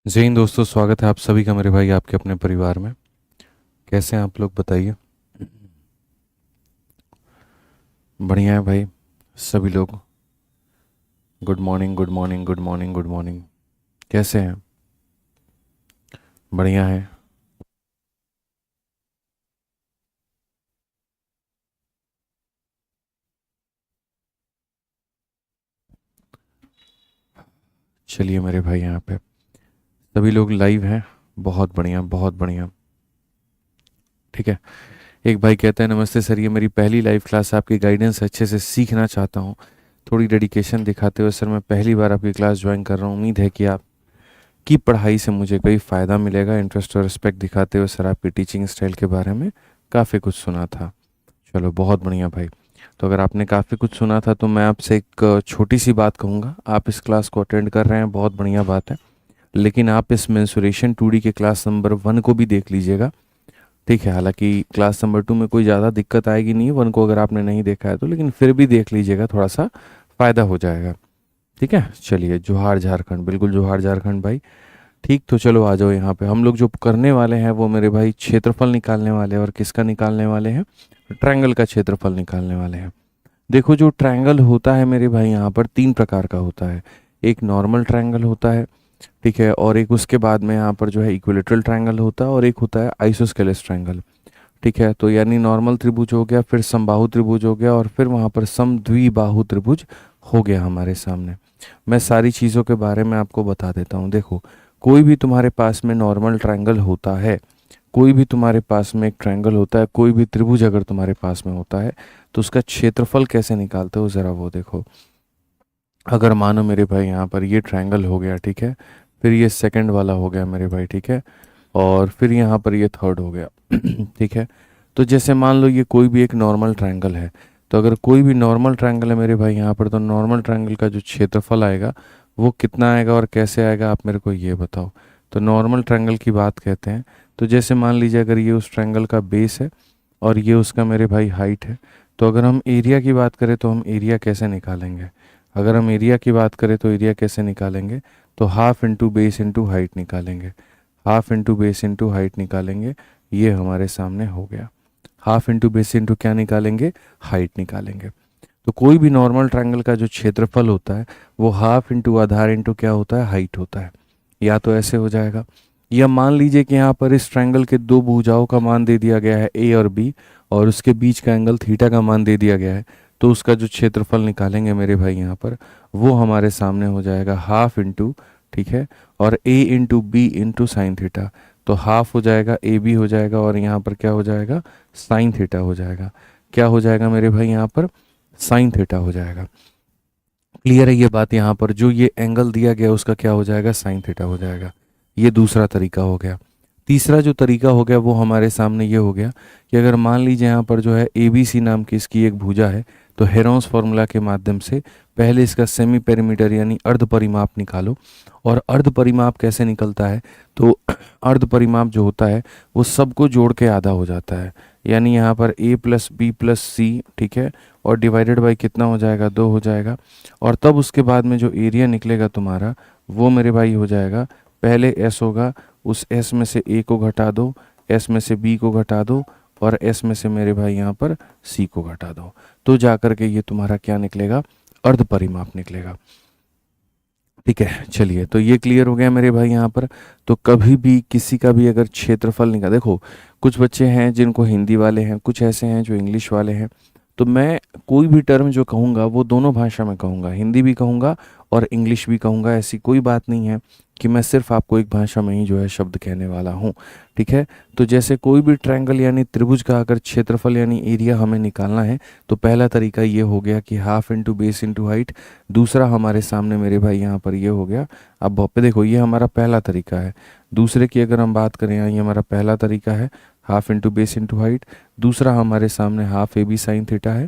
जय हिंद दोस्तों, स्वागत है आप सभी का मेरे भाई आपके अपने परिवार में। कैसे हैं आप लोग, बताइए। बढ़िया है भाई, सभी लोग। Good morning, good morning, good morning, good morning. कैसे हैं? बढ़िया है। चलिए मेरे भाई, यहाँ पे सभी लोग लाइव हैं। बहुत बढ़िया, बहुत बढ़िया। ठीक है। एक भाई कहता है, नमस्ते सर, ये मेरी पहली लाइव क्लास है, आपकी गाइडेंस अच्छे से सीखना चाहता हूँ। थोड़ी डेडिकेशन दिखाते हुए सर, मैं पहली बार आपकी क्लास ज्वाइन कर रहा हूँ। उम्मीद है कि आपकी पढ़ाई से मुझे कोई फ़ायदा मिलेगा। इंटरेस्ट और रिस्पेक्ट दिखाते हुए सर, आपकी टीचिंग स्टाइल के बारे में काफ़ी कुछ सुना था। चलो बहुत बढ़िया भाई। तो अगर आपने काफ़ी कुछ सुना था तो मैं आपसे एक छोटी सी बात कहूँगा। आप इस क्लास को अटेंड कर रहे हैं, बहुत बढ़िया बात है। लेकिन आप इस मेंसुरेशन 2D के क्लास नंबर 1 को भी देख लीजिएगा। ठीक है, हालांकि क्लास नंबर 2 में कोई ज़्यादा दिक्कत आएगी नहीं, 1 को अगर आपने नहीं देखा है तो, लेकिन फिर भी देख लीजिएगा, थोड़ा सा फ़ायदा हो जाएगा। ठीक है, चलिए। जोहार झारखंड, बिल्कुल जोहार झारखंड भाई। ठीक, तो चलो आ जाओ। यहाँ पे हम लोग जो करने वाले हैं वो मेरे भाई क्षेत्रफल निकालने वाले हैं। और किसका निकालने वाले हैं? ट्रायंगल का क्षेत्रफल निकालने वाले हैं। देखो, जो ट्रायंगल होता है मेरे भाई, यहाँ पर 3 प्रकार का होता है। एक नॉर्मल ट्रायंगल होता है, ठीक है, और एक उसके बाद में यहाँ पर जो है इक्विलेटरल ट्रायंगल होता है, और एक होता है आइसोस्केलेस ट्रायंगल। ठीक है, तो यानी नॉर्मल त्रिभुज हो गया, फिर समबाहु त्रिभुज हो गया, और फिर वहाँ पर समद्विबाहु त्रिभुज हो गया हमारे सामने। मैं सारी चीज़ों के बारे में आपको बता देता हूँ। देखो, कोई भी तुम्हारे पास में नॉर्मल ट्रायंगल होता है, कोई भी तुम्हारे पास में एक ट्रायंगल होता है, कोई भी त्रिभुज अगर तुम्हारे पास में होता है, तो उसका क्षेत्रफल कैसे निकालते हो ज़रा वो देखो। अगर मानो मेरे भाई यहाँ पर ये ट्रायंगल हो गया, ठीक है, फिर ये सेकंड वाला हो गया मेरे भाई, ठीक है, और फिर यहाँ पर ये थर्ड हो गया। ठीक है। तो जैसे मान लो ये कोई भी एक नॉर्मल ट्रायंगल है, तो अगर कोई भी नॉर्मल ट्रायंगल है मेरे भाई यहाँ पर, तो नॉर्मल ट्रायंगल का जो क्षेत्रफल आएगा वो कितना आएगा और कैसे आएगा, आप मेरे को ये बताओ। तो नॉर्मल ट्रायंगल की बात कहते हैं। तो जैसे मान लीजिए अगर ये उस ट्रायंगल का बेस है और ये उसका मेरे भाई हाइट है, तो अगर हम एरिया की बात करें तो हम एरिया कैसे निकालेंगे? अगर हम एरिया की बात करें तो एरिया कैसे निकालेंगे? तो half into base into height निकालेंगे। Half into base into height निकालेंगे। ये हमारे सामने हो गया। हाफ इंटू बेस इंटू क्या निकालेंगे? हाइट निकालेंगे। तो कोई भी नॉर्मल ट्रायंगल का जो क्षेत्रफल होता है वो हाफ इंटू आधार इंटू क्या होता है? हाइट होता है। या तो ऐसे हो जाएगा, या मान लीजिए कि यहाँ पर इस ट्रायंगल के दो भुजाओं का मान दे दिया गया है ए और बी, और उसके बीच का एंगल थीटा का मान दे दिया गया है, तो उसका जो क्षेत्रफल निकालेंगे मेरे भाई यहाँ पर, वो हमारे सामने हो जाएगा हाफ इंटू, ठीक है, और A into B into sine theta. तो हाफ हो जाएगा, ए बी हो जाएगा, और यहाँ पर क्या हो जाएगा? साइन थीटा हो जाएगा। क्या हो जाएगा मेरे भाई यहाँ पर? साइन थीटा हो जाएगा। क्लियर है ये बात? यहाँ पर जो ये एंगल दिया गया उसका क्या हो जाएगा? साइन थीटा हो जाएगा। ये दूसरा तरीका हो गया। तीसरा जो तरीका हो गया वो हमारे सामने ये हो गया कि अगर मान लीजिए यहाँ पर जो है ए बी सी नाम की इसकी एक भुजा है, तो हेरोंस फॉर्मूला के माध्यम से पहले इसका सेमी पेरीमीटर यानी अर्ध परिमाप निकालो। और अर्ध परिमाप कैसे निकलता है? तो अर्ध परिमाप जो होता है वो सबको जोड़ के आधा हो जाता है। यानी यहाँ पर a प्लस बी प्लस सी, ठीक है, और डिवाइडेड बाई कितना हो जाएगा? 2 हो जाएगा। और तब उसके बाद में जो एरिया निकलेगा तुम्हारा, वो मेरे भाई हो जाएगा, पहले s होगा, उस s में से a को घटा दो, s में से b को घटा दो, और s में से मेरे भाई यहाँ पर c को घटा दो, तो जाकर के ये तुम्हारा क्या निकलेगा? अर्ध परिमाप निकलेगा। ठीक है, चलिए, तो ये क्लियर हो गया मेरे भाई यहाँ पर। तो कभी भी किसी का भी अगर क्षेत्रफल निकाल, देखो कुछ बच्चे हैं जिनको हिंदी वाले हैं, कुछ ऐसे हैं जो इंग्लिश वाले हैं। तो मैं कोई भी टर्म जो कहूँगा वो दोनों भाषा में कहूँगा, हिंदी भी कहूँगा और इंग्लिश भी कहूँगा। ऐसी कोई बात नहीं है कि मैं सिर्फ आपको एक भाषा में ही जो है शब्द कहने वाला हूँ। ठीक है। तो जैसे कोई भी ट्रायंगल यानी त्रिभुज का अगर क्षेत्रफल यानी एरिया हमें निकालना है, तो पहला तरीका ये हो गया कि half into base into height. दूसरा हमारे सामने मेरे भाई यहाँ पर ये हो गया। अब पे देखो, ये हमारा पहला तरीका है। दूसरे की अगर हम बात करें, यहाँ ये हमारा पहला तरीका है, half into base into height. दूसरा हमारे सामने half A B sine theta है।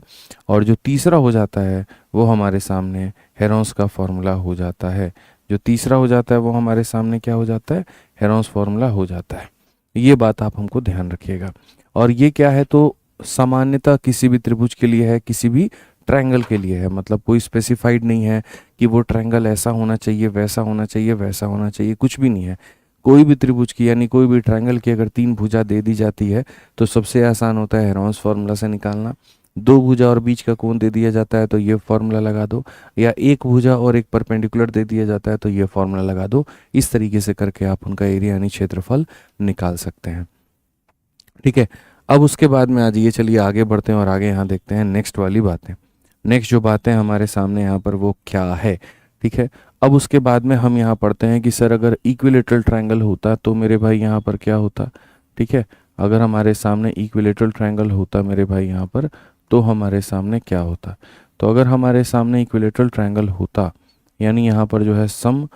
और जो तीसरा हो जाता है वो हमारे सामने हेरोंस का फॉर्मूला हो जाता है। जो तीसरा हो जाता है वो हमारे सामने क्या हो जाता है? हेरोंस फॉर्मूला हो जाता है। ये बात आप हमको ध्यान रखिएगा। और ये क्या है? तो सामान्यतः किसी भी त्रिभुज के लिए है, किसी भी ट्रायंगल के लिए है, मतलब कोई स्पेसिफाइड नहीं है कि वो ट्रायंगल ऐसा होना चाहिए, वैसा होना चाहिए, वैसा होना चाहिए, कुछ भी नहीं है। कोई भी त्रिभुज की यानी कोई भी ट्रायंगल की अगर तीन भुजा दे दी जाती है तो सबसे आसान होता है हेरोंस फार्मूला से निकालना। दो भुजा और बीच का कोण दे दिया जाता है तो ये फार्मूला लगा दो, या एक भुजा और एक परपेंडिकुलर दे दिया जाता है तो ये फार्मूला लगा दो। इस तरीके से करके आप उनका एरिया यानी क्षेत्रफल निकाल सकते हैं। ठीक है, अब उसके बाद में आज ये चलिए आगे बढ़ते हैं और आगे यहाँ देखते हैं नेक्स्ट वाली बातें। नेक्स्ट जो बातें हमारे सामने यहाँ पर वो क्या है। ठीक है, अब उसके बाद में हम यहाँ पढ़ते हैं कि सर अगर इक्विलेटरल ट्रायंगल होता तो मेरे भाई यहाँ पर क्या होता। ठीक है, अगर हमारे सामने इक्विलेटरल ट्रायंगल होता मेरे भाई यहाँ पर, तो हमारे सामने क्या होता। तो अगर हमारे सामने इक्विलेटरल ट्रायंगल होता यानी यहाँ पर जो है सम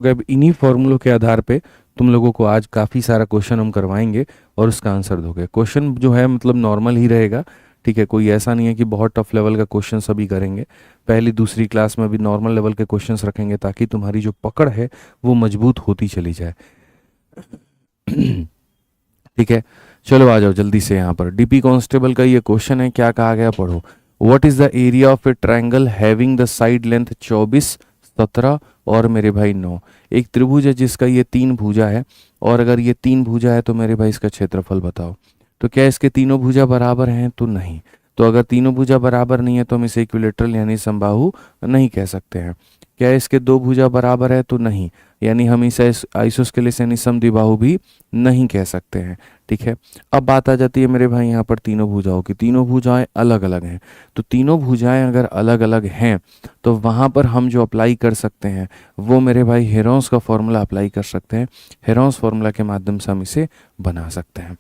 अब इन्हीं फॉर्मूलों के आधार पे तुम लोगों को आज काफ़ी सारा क्वेश्चन हम करवाएंगे और उसका आंसर दोगे। क्वेश्चन जो है मतलब नॉर्मल ही रहेगा। ठीक है, कोई ऐसा नहीं है कि बहुत टफ लेवल का क्वेश्चन सभी करेंगे। पहली दूसरी क्लास में भी नॉर्मल लेवल के क्वेश्चंस रखेंगे ताकि तुम्हारी जो पकड़ है वो मजबूत होती चली जाए। ठीक है, चलो आ जाओ जल्दी से। यहाँ पर डीपी कांस्टेबल का ये क्वेश्चन है, क्या कहा गया पढ़ो। What is the area of a triangle having the side length 24, 17 और मेरे भाई 9। एक त्रिभुज है जिसका ये तीन भुजा है, और अगर ये तीन भुजा है तो मेरे भाई इसका क्षेत्रफल बताओ। तो क्या इसके तीनों भुजा बराबर हैं? तो नहीं। तो अगर तीनों भुजा बराबर नहीं है तो हम इसे इक्विलेटरल यानी समबाहु नहीं कह सकते हैं। क्या इसके दो भुजा बराबर है? तो नहीं, यानी हम इसे आइसोस्केलेस यानी समद्विबाहु भी नहीं कह सकते हैं। ठीक है, अब बात आ जाती है मेरे भाई यहाँ पर तीनों भुजाओं की। तीनों भुजाएं अलग अलग हैं, तो तीनों भुजाएं अगर अलग अलग हैं तो वहाँ पर हम जो अप्लाई कर सकते हैं वो मेरे भाई हेरोंस का फॉर्मूला अप्लाई कर सकते हैं। हेरोंस फॉर्मूला के माध्यम से हम इसे बना सकते हैं।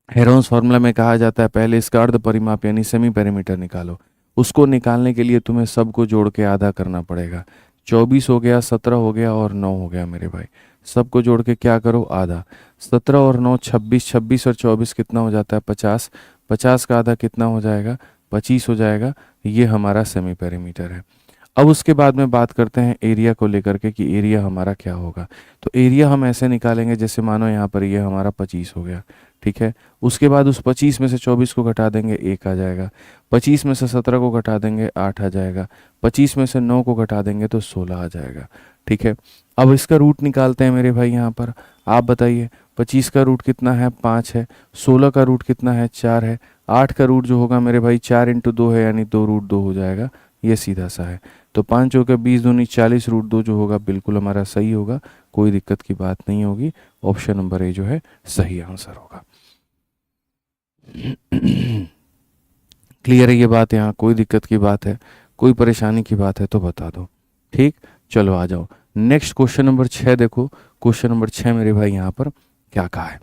हेरोंस फॉर्मूला में कहा जाता है पहले इसका अर्ध परिमाप यानी सेमी पेरीमीटर निकालो। उसको निकालने के लिए तुम्हें सबको जोड़ के आधा करना पड़ेगा। 24 हो गया, 17 हो गया और 9 हो गया मेरे भाई। सबको जोड़ के क्या करो? आधा। 17 और 9 26, 26 और 24 कितना हो जाता है? 50। 50 का आधा कितना हो जाएगा? 25 हो जाएगा। ये हमारा सेमी पेरीमीटर है। अब उसके बाद में बात करते हैं एरिया को लेकर के कि एरिया हमारा क्या होगा। तो एरिया हम ऐसे निकालेंगे जैसे मानो यहाँ पर ये हमारा 25 हो गया। ठीक है, उसके बाद उस 25 में से 24 को घटा देंगे, 1 आ जाएगा। 25 में से 17 को घटा देंगे, 8 आ जाएगा। 25 में से 9 को घटा देंगे तो 16 आ जाएगा। ठीक है, अब इसका रूट निकालते हैं मेरे भाई। यहाँ पर आप बताइए 25 का रूट कितना है? 5 है। 16 का रूट कितना है? 4 है। 8 का रूट जो होगा मेरे भाई 4 × 2 है, यानी 2 √2 हो जाएगा, ये सीधा सा है। तो 5 चौके 20 दूनी 40 √2 जो होगा बिल्कुल हमारा सही होगा, कोई दिक्कत की बात नहीं होगी। ऑप्शन नंबर ए जो है सही आंसर होगा। क्लियर है ये बात? यहाँ कोई दिक्कत की बात है, कोई परेशानी की बात है तो बता दो। ठीक, चलो आ जाओ नेक्स्ट क्वेश्चन नंबर 6 देखो। क्वेश्चन नंबर 6 मेरे भाई यहाँ पर क्या कहा है।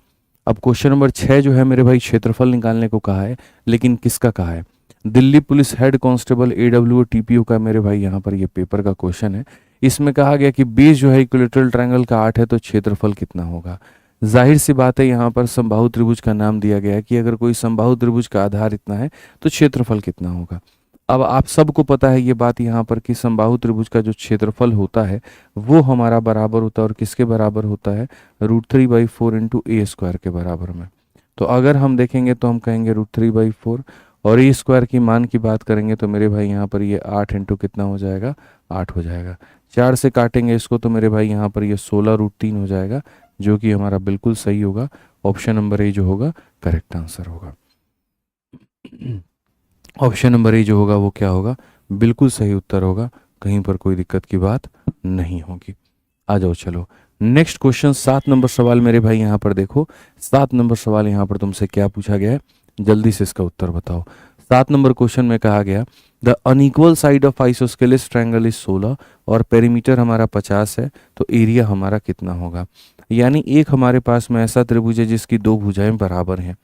अब क्वेश्चन नंबर 6 जो है मेरे भाई क्षेत्रफल निकालने को कहा है, लेकिन किसका कहा है? Delhi police head constable AWO TPO का मेरे भाई यहाँ पर ये पेपर का क्वेश्चन है। इसमें कहा गया कि बेस जो है इक्विलेटरल ट्रायंगल का 8 है, तो क्षेत्रफल कितना होगा। जाहिर सी बात है, यहाँ पर समबाहु त्रिभुज का नाम दिया गया है कि अगर कोई समबाहु त्रिभुज का आधार इतना है तो क्षेत्रफल कितना होगा। अब आप सबको पता है ये बात यहाँ पर कि समबाहु त्रिभुज का जो क्षेत्रफल होता है वो हमारा बराबर होता है, और किसके बराबर होता है? √3/4 इंटू A² के बराबर में। तो अगर हम देखेंगे तो हम कहेंगे √3/4, और A² की मान की बात करेंगे तो मेरे भाई यहाँ पर ये 8 इंटू कितना हो जाएगा? 8 हो जाएगा। 4 से काटेंगे इसको तो मेरे भाई यहाँ पर ये 16 √3 हो जाएगा, जो कि हमारा बिल्कुल सही होगा। ऑप्शन नंबर ए जो होगा करेक्ट आंसर होगा। ऑप्शन नंबर ए जो होगा वो क्या होगा? बिल्कुल सही उत्तर होगा, कहीं पर कोई दिक्कत की बात नहीं होगी। आ जाओ चलो नेक्स्ट क्वेश्चन 7 नंबर सवाल मेरे भाई यहाँ पर देखो। 7 नंबर सवाल यहाँ पर तुमसे क्या पूछा गया है, जल्दी से इसका उत्तर बताओ। 7 नंबर क्वेश्चन में कहा गया the unequal side of isosceles triangle is 16 और पेरीमीटर हमारा 50 है, तो एरिया हमारा कितना होगा। यानी एक हमारे पास में ऐसा त्रिभुज है जिसकी दो भुजाएं बराबर हैं।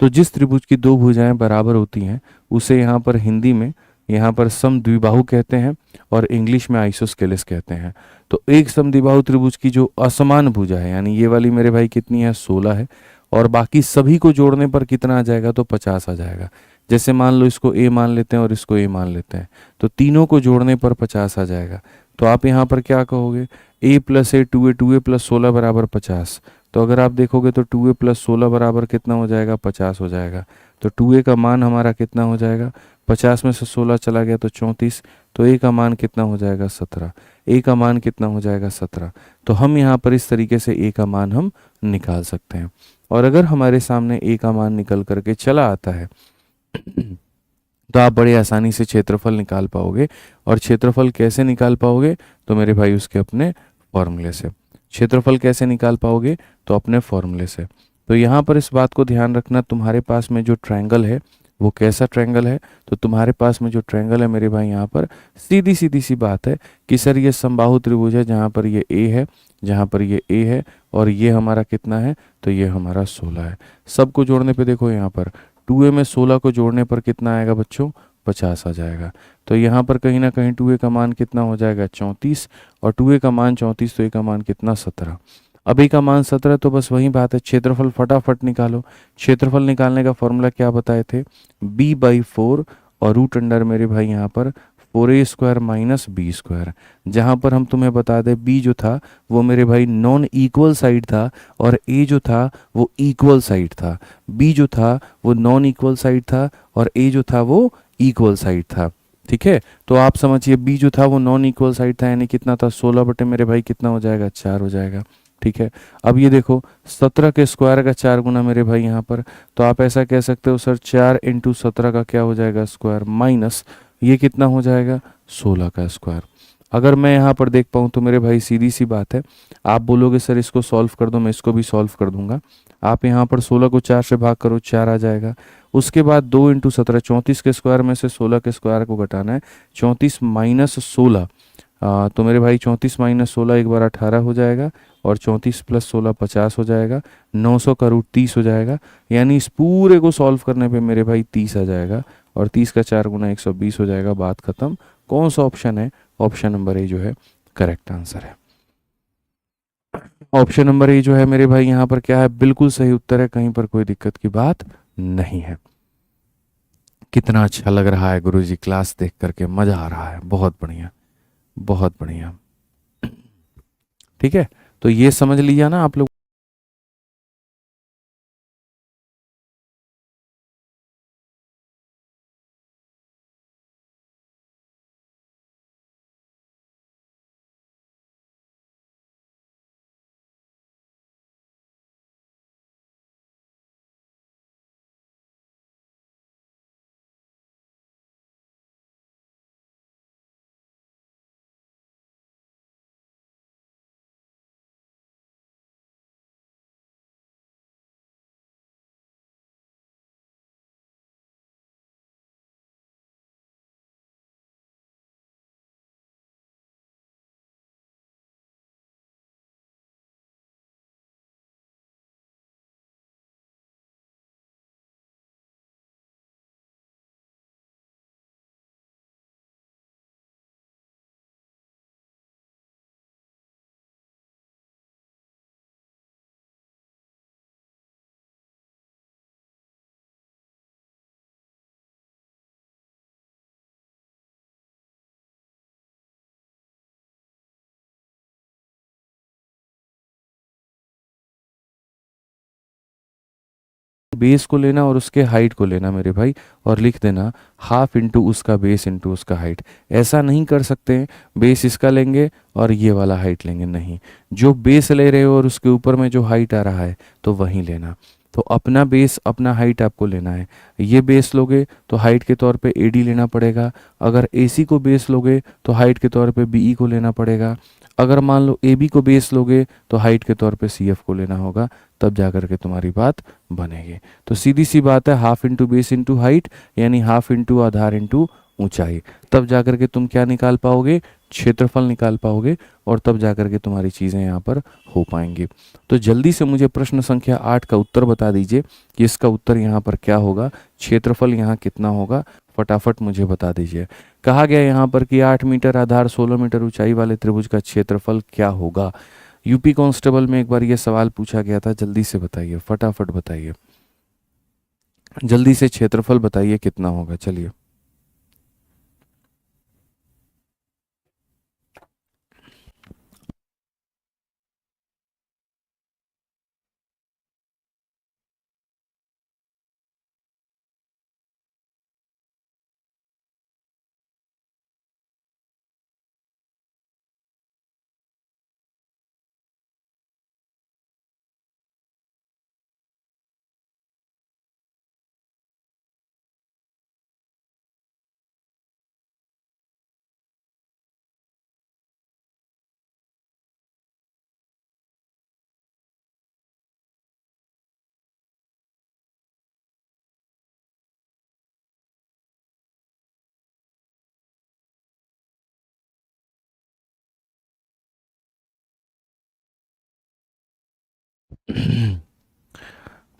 तो जिस त्रिभुज की दो भुजाएं बराबर होती हैं उसे यहाँ पर हिंदी में यहाँ पर समद्विबाहु कहते हैं, और इंग्लिश में आइसोस्केलेस कहते हैं। तो एक समद्विबाहु त्रिभुज की जो असमान भुजा है, यानी ये वाली मेरे भाई कितनी है? 16 है, और बाकी सभी को जोड़ने पर कितना आ जाएगा? तो 50 आ जाएगा। जैसे मान लो इसको ए मान लेते हैं और इसको ए मान लेते हैं, तो तीनों को जोड़ने पर 50 आ जाएगा। तो आप यहाँ पर क्या कहोगे? a + a 2a 2a + 16 बराबर 50। तो अगर आप देखोगे तो 2a + 16 बराबर कितना हो जाएगा? 50 हो जाएगा। तो 2a का मान हमारा कितना हो जाएगा? 50 में से 16 चला गया तो 34, तो a का मान कितना हो जाएगा? 17। a का मान कितना हो जाएगा? 17। तो हम यहाँ पर इस तरीके से a का मान हम निकाल सकते हैं। और अगर हमारे सामने a का मान निकल करके चला आता है तो आप बड़े आसानी से क्षेत्रफल निकाल पाओगे। और क्षेत्रफल कैसे निकाल पाओगे? तो मेरे भाई उसके अपने फॉर्मूले से। क्षेत्रफल कैसे निकाल पाओगे? तो अपने फॉर्मूले से। तो यहाँ पर इस बात को ध्यान रखना, तुम्हारे पास में जो ट्रायंगल है वो कैसा ट्रायंगल है? तो तुम्हारे पास में जो ट्रायंगल है मेरे भाई यहाँ पर सीधी सीधी सी बात है कि सर ये समबाहु त्रिभुज है, जहाँ पर ये ए है, जहाँ पर ये ए है, और ये हमारा कितना है? तो ये हमारा 16 है। सबको जोड़ने पे देखो यहाँ पर 2a में 16 को जोड़ने पर कितना आएगा बच्चों? 50 आ जाएगा। तो यहाँ पर कहीं ना कहीं 2a का मान कितना हो जाएगा? 34, और 2a का मान 34 तो a का मान कितना? 17। अब a का मान 17, तो बस वही बात है, क्षेत्रफल फटाफट निकालो। क्षेत्रफल निकालने का फॉर्मूला क्या बताए थे? b/4 और रूट अंडर मेरे भाई यहाँ पर 4a² - b²। जहाँ पर हम तुम्हें बता दें b जो था वो मेरे भाई नॉन इक्वल साइड था, और a जो था वो इक्वल साइड था। b जो था वो नॉन इक्वल साइड था, और a जो था वो इक्वल साइड था। ठीक है, तो आप समझिए b जो था वो नॉन इक्वल साइड था, यानी कितना था? 16 बटे मेरे भाई कितना हो जाएगा? 4 हो जाएगा। ठीक है, अब ये देखो 17 के स्क्वायर का 4 गुना मेरे भाई यहाँ पर, तो आप ऐसा कह सकते हो सर 4 × 17 का क्या हो जाएगा? स्क्वायर, माइनस ये कितना हो जाएगा? 16 का स्क्वायर। अगर मैं यहाँ पर देख पाऊँ तो मेरे भाई सीधी सी बात है, आप बोलोगे सर इसको सॉल्व कर दो, मैं इसको भी सॉल्व कर दूंगा। आप यहाँ पर 16 को 4 से भाग करो, 4 आ जाएगा। उसके बाद 2 × 17, 34 के स्क्वायर में से 16 के स्क्वायर को घटाना है, 34 - 16। तो मेरे भाई 34 - 16 एक बार 18 हो जाएगा, और 34 + 16 50 हो जाएगा। 900 का रूट 30 हो जाएगा, यानी इस पूरे को सॉल्व करने पे मेरे भाई 30 आ जाएगा, और 30 का 4 गुना 120 हो जाएगा। बात खत्म। कौन सा ऑप्शन है? ऑप्शन नंबर ए जो है करेक्ट आंसर है। ऑप्शन नंबर ए जो है मेरे भाई यहाँ पर क्या है? बिल्कुल सही उत्तर है, कहीं पर कोई दिक्कत की बात नहीं है। कितना अच्छा लग रहा है गुरुजी, क्लास देख करके मजा आ रहा है, बहुत बढ़िया, बहुत बढ़िया। ठीक है, तो ये समझ लिया ना आप लोग। बेस को लेना और उसके हाइट को लेना मेरे भाई, और लिख देना हाफ इंटू उसका बेस इंटू उसका हाइट। ऐसा नहीं कर सकते हैं बेस इसका लेंगे और ये वाला हाइट लेंगे, नहीं, जो बेस ले रहे हो और उसके ऊपर में जो हाइट आ रहा है तो वही लेना। तो अपना बेस अपना हाइट आपको लेना है। ये बेस लोगे तो हाइट के तौर पे एडी लेना पड़ेगा, अगर एसी को बेस लोगे तो हाइट के तौर पे बीई को लेना पड़ेगा, अगर मान लो ए बी को बेस लोगे तो हाइट के तौर पे सी एफ को लेना होगा, तब जा कर के तुम्हारी बात बनेगी। तो सीधी सी बात है, half into base into height, यानी हाफ इंटू आधार इंटू ऊंचाई, तब जा कर के तुम क्या निकाल पाओगे, क्षेत्रफल निकाल पाओगे, और तब जा कर के तुम्हारी चीज़ें यहाँ पर हो पाएंगी। तो जल्दी से मुझे प्रश्न संख्या 8 का उत्तर बता दीजिए कि इसका उत्तर यहाँ पर क्या होगा, क्षेत्रफल यहाँ कितना होगा, फटाफट मुझे बता दीजिए। कहा गया यहाँ पर कि 8 मीटर आधार 16 मीटर ऊंचाई वाले त्रिभुज का क्षेत्रफल क्या होगा। यूपी कांस्टेबल में एक बार ये सवाल पूछा गया था, जल्दी से बताइए, फटाफट बताइए, जल्दी से क्षेत्रफल बताइए कितना होगा। चलिए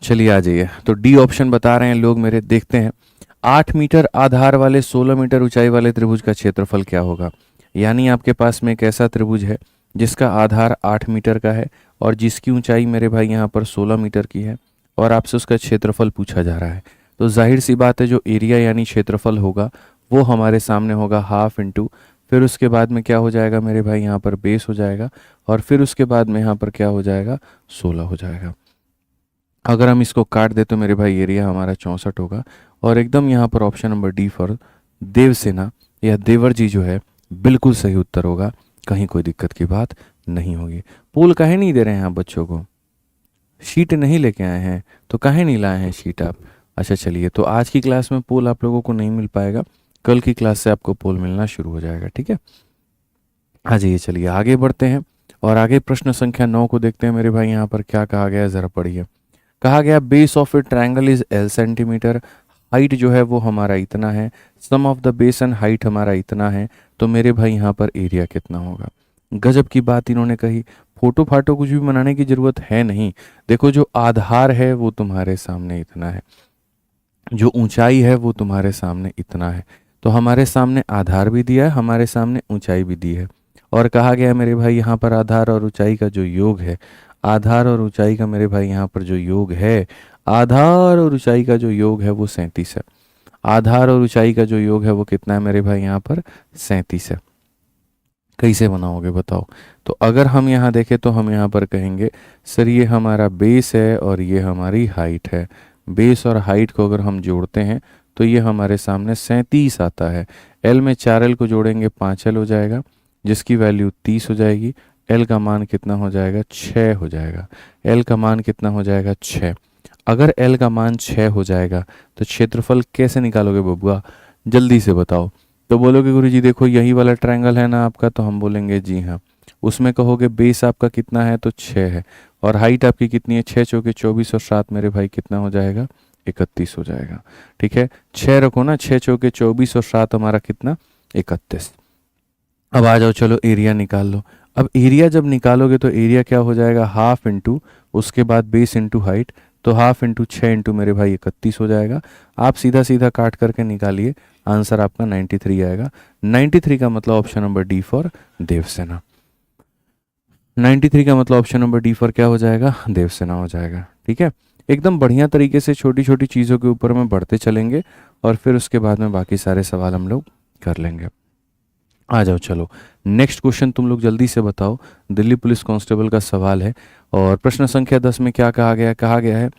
चलिए आ जाइए, तो डी ऑप्शन बता रहे हैं लोग मेरे, देखते हैं। 8 मीटर आधार वाले 16 मीटर ऊंचाई वाले त्रिभुज का क्षेत्रफल क्या होगा। यानी आपके पास में एक ऐसा त्रिभुज है जिसका आधार 8 मीटर का है और जिसकी ऊंचाई मेरे भाई यहाँ पर 16 मीटर की है, और आपसे उसका क्षेत्रफल पूछा जा रहा है। तो जाहिर सी बात है जो एरिया यानी क्षेत्रफल होगा वो हमारे सामने होगा हाफ इंटू, फिर उसके बाद में क्या हो जाएगा मेरे भाई यहाँ पर बेस हो जाएगा, और फिर उसके बाद में यहाँ पर क्या हो जाएगा, 16 हो जाएगा। अगर हम इसको काट दे तो मेरे भाई एरिया हमारा 64 होगा, और एकदम यहाँ पर option number D for Devsena या देवर जी जो है बिल्कुल सही उत्तर होगा, कहीं कोई दिक्कत की बात नहीं होगी। पोल काहे नहीं दे रहे हैं आप बच्चों को, शीट नहीं लेके आए हैं तो काहे नहीं लाए हैं शीट आप। अच्छा चलिए, तो आज की क्लास में पोल आप लोगों को नहीं मिल पाएगा, कल की क्लास से आपको पोल मिलना शुरू हो जाएगा, ठीक है। आ जाइए, चलिए आगे बढ़ते हैं और आगे प्रश्न संख्या 9 को देखते हैं मेरे भाई। यहाँ पर क्या कहा गया है ज़रा पढ़िए। कहा गया base of a triangle is L centimetre, height जो है वो हमारा इतना है, sum of the base and height हमारा इतना है, तो मेरे भाई यहाँ पर एरिया कितना होगा। गजब की बात इन्होंने कही, फोटो फाटो कुछ भी बनाने की जरूरत है नहीं। देखो जो आधार है वो तुम्हारे सामने इतना है, जो ऊंचाई है वो तुम्हारे सामने इतना है, तो हमारे सामने आधार भी दिया है, हमारे सामने ऊंचाई भी दी है, और कहा गया मेरे भाई यहाँ पर आधार और ऊंचाई का जो योग है, आधार और ऊंचाई का मेरे भाई यहाँ पर जो योग है, आधार और ऊंचाई का जो योग है वो 37 है। आधार और ऊंचाई का जो योग है वो कितना है मेरे भाई यहाँ पर 37 है। कैसे बनाओगे बताओ। तो अगर हम यहाँ देखें तो हम यहाँ पर कहेंगे सर ये हमारा बेस है और ये हमारी हाइट है, बेस और हाइट को अगर हम जोड़ते हैं तो ये हमारे सामने 37 आता है। एल में 4 एल को जोड़ेंगे 5 एल हो जाएगा, जिसकी वैल्यू 30 हो जाएगी। एल का मान कितना हो जाएगा, 6 हो जाएगा। एल का मान कितना हो जाएगा, 6। अगर एल का मान 6 हो जाएगा तो क्षेत्रफल कैसे निकालोगे बबुआ, जल्दी से बताओ। तो बोलोगे गुरुजी देखो यही वाला ट्रायंगल है ना आपका, तो हम बोलेंगे जी हाँ। उसमें कहोगे बेस आपका कितना है, तो 6 है, और हाइट आपकी कितनी है, 6 चौके 24 और 7 मेरे भाई कितना हो जाएगा, 31 हो जाएगा। ठीक है, 6 रखो ना, 6 चौके 24 और 7 हमारा कितना, 31। अब आ जाओ, चलो एरिया निकाल लो। अब एरिया जब निकालोगे तो एरिया क्या हो जाएगा, हाफ इंटू उसके बाद बेस इंटू हाइट, तो हाफ इंटू 6 इंटू मेरे भाई 31 हो जाएगा। आप सीधा सीधा काट करके निकालिए, आंसर आपका 93 आएगा। 93 का मतलब option number D for Devsena. 93 का मतलब ऑप्शन नंबर डी फॉर क्या हो जाएगा, देवसेना हो जाएगा। ठीक है, एकदम बढ़िया तरीके से छोटी छोटी चीज़ों के ऊपर में बढ़ते चलेंगे और फिर उसके बाद में बाकी सारे सवाल हम लोग कर लेंगे। आ जाओ, चलो नेक्स्ट क्वेश्चन तुम लोग जल्दी से बताओ। दिल्ली पुलिस कांस्टेबल का सवाल है और प्रश्न संख्या 10 में क्या कहा गया है, कहा गया है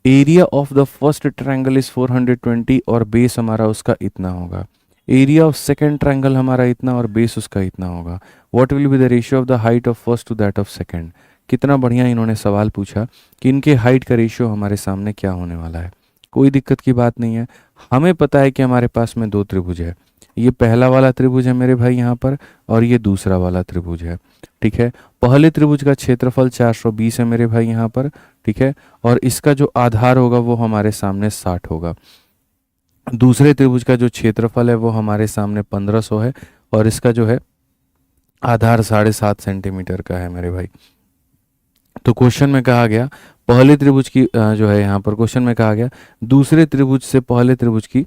area of the first triangle is 420 और बेस हमारा उसका इतना होगा। एरिया ऑफ सेकेंड ट्रायंगल हमारा इतना और बेस उसका इतना होगा। What will be the ratio of the height of first to that of second. कितना बढ़िया इन्होंने सवाल पूछा कि इनके हाइट का रेशियो हमारे सामने क्या होने वाला है। कोई दिक्कत की बात नहीं है। हमें पता है कि हमारे पास में दो त्रिभुज है। ये पहला वाला त्रिभुज है मेरे भाई यहाँ पर, और ये दूसरा वाला त्रिभुज है। ठीक है, पहले त्रिभुज का क्षेत्रफल 420 है मेरे भाई यहाँ पर। ठीक है, और इसका जो आधार होगा वो हमारे सामने 60 होगा। दूसरे त्रिभुज का जो क्षेत्रफल है वो हमारे सामने 1500 है, और इसका जो है आधार 7.5 सेंटीमीटर का है मेरे भाई। तो क्वेश्चन में कहा गया पहले त्रिभुज की जो है यहाँ पर क्वेश्चन में कहा गया दूसरे त्रिभुज से पहले त्रिभुज की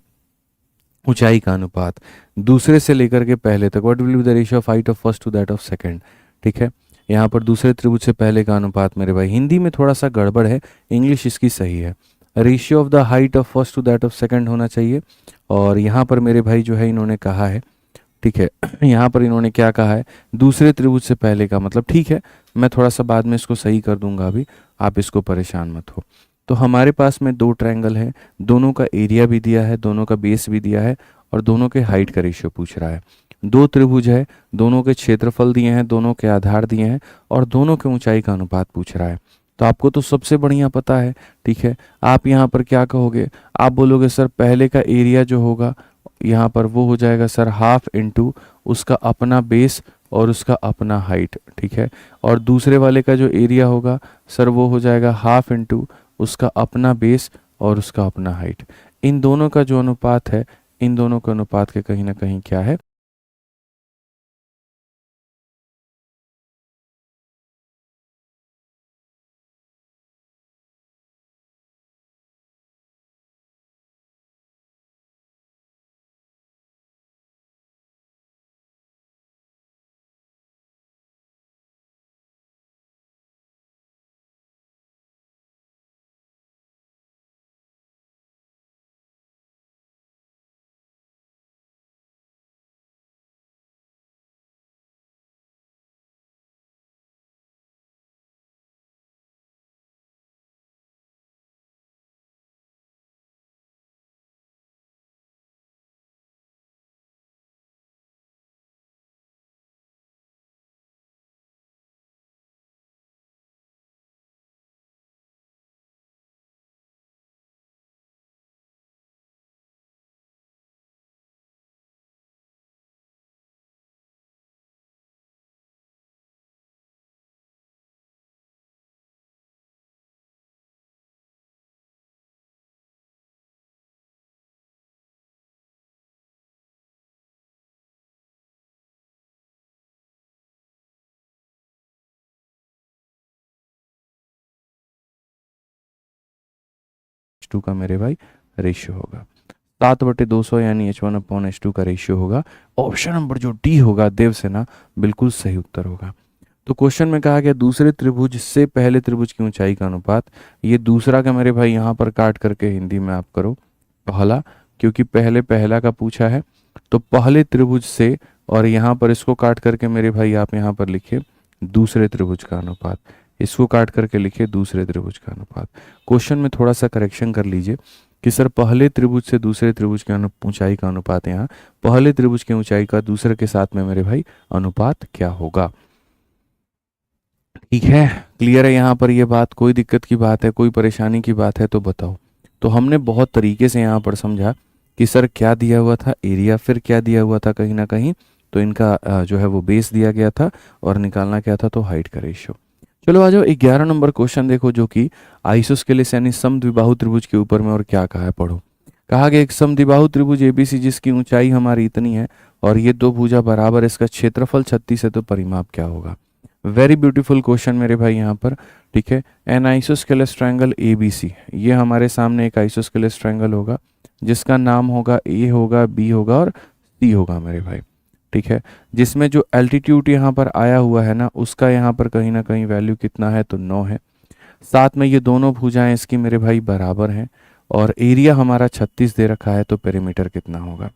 ऊंचाई का अनुपात दूसरे से लेकर के पहले तक। What will be the ratio of height of first to that of second. ठीक है, यहाँ पर दूसरे त्रिभुज से पहले का अनुपात मेरे भाई, हिंदी में थोड़ा सा गड़बड़ है, इंग्लिश इसकी सही है। Ratio of the height of first to that of second होना चाहिए। और यहाँ पर मेरे भाई जो है इन्होंने कहा है, ठीक है, यहाँ पर इन्होंने क्या कहा है, दूसरे त्रिभुज से पहले का मतलब। ठीक है, मैं थोड़ा सा बाद में इसको सही कर दूंगा, अभी आप इसको परेशान मत हो। तो हमारे पास में दो ट्रायंगल है, दोनों का एरिया भी दिया है, दोनों का बेस भी दिया है, और दोनों के हाइट का रेशियो पूछ रहा है। दो त्रिभुज है, दोनों के क्षेत्रफल दिए हैं, दोनों के आधार दिए हैं, और दोनों के ऊंचाई का अनुपात पूछ रहा है। तो आपको तो सबसे बढ़िया पता है। ठीक है, आप यहाँ पर क्या कहोगे, आप बोलोगे सर पहले का एरिया जो होगा यहाँ पर वो हो जाएगा सर हाफ इंटू उसका अपना बेस और उसका अपना हाइट। ठीक है, और दूसरे वाले का जो एरिया होगा सर वो हो जाएगा हाफ इंटू उसका अपना बेस और उसका अपना हाइट। इन दोनों का जो अनुपात है, इन दोनों के अनुपात के कहीं ना कहीं क्या है, H2 का मेरे भाई रेशियो होगा 7/200 यानी H1/H2 का रेशियो होगा। ऑप्शन नंबर जो डी होगा देवसेना, बिल्कुल सही उत्तर होगा। तो क्वेश्चन में कहा गया दूसरे त्रिभुज से पहले त्रिभुज की ऊंचाई का अनुपात। ये दूसरा का मेरे भाई यहाँ पर काट करके हिंदी में आप करो पहला, क्योंकि पहले पहला का पूछा है। तो पहले त्रिभुज से, और यहाँ पर इसको काट करके मेरे भाई आप यहाँ पर लिखिए दूसरे त्रिभुज का अनुपात, इसको काट करके लिखिए दूसरे त्रिभुज का अनुपात। क्वेश्चन में थोड़ा सा करेक्शन कर लीजिए कि सर पहले त्रिभुज से दूसरे त्रिभुज के ऊंचाई का अनुपात, यहाँ पहले त्रिभुज की ऊंचाई का दूसरे के साथ में मेरे भाई अनुपात क्या होगा। ठीक है, क्लियर है यहाँ पर ये बात, कोई दिक्कत की बात है, कोई परेशानी की बात है तो बताओ। तो हमने बहुत तरीके से यहाँ पर समझा कि सर क्या दिया हुआ था एरिया, फिर क्या दिया हुआ था कहीं ना कहीं, तो इनका जो है वो बेस दिया गया था, और निकालना क्या था, तो हाइट का रेशियो। चलो आ जाओ 11 नंबर क्वेश्चन देखो, जो कि आइसोस्केलेस यानी समद्विबाहु त्रिभुज के ऊपर में, और क्या कहा है पढ़ो। कहा गया एक समद्विबाहु त्रिभुज एबीसी जिसकी ऊंचाई हमारी इतनी है और ये दो भुजा बराबर, इसका क्षेत्रफल 36 है, तो परिमाप क्या होगा। वेरी ब्यूटीफुल क्वेश्चन मेरे भाई यहाँ पर। ठीक है, एन आइसोस्केलेस ट्रायंगल एबीसी, ये हमारे सामने एक आइसोस्केलेस ट्रायंगल होगा जिसका नाम होगा ए होगा, बी होगा और सी होगा मेरे भाई। ठीक है, जिसमें जो एल्टीट्यूड यहाँ पर आया हुआ है ना, उसका यहाँ पर कहीं ना कहीं वैल्यू कितना है, तो 9 है। साथ में ये दोनों भुजाएं इसकी मेरे भाई बराबर हैं, और एरिया हमारा 36 दे रखा है, तो पेरीमीटर कितना होगा।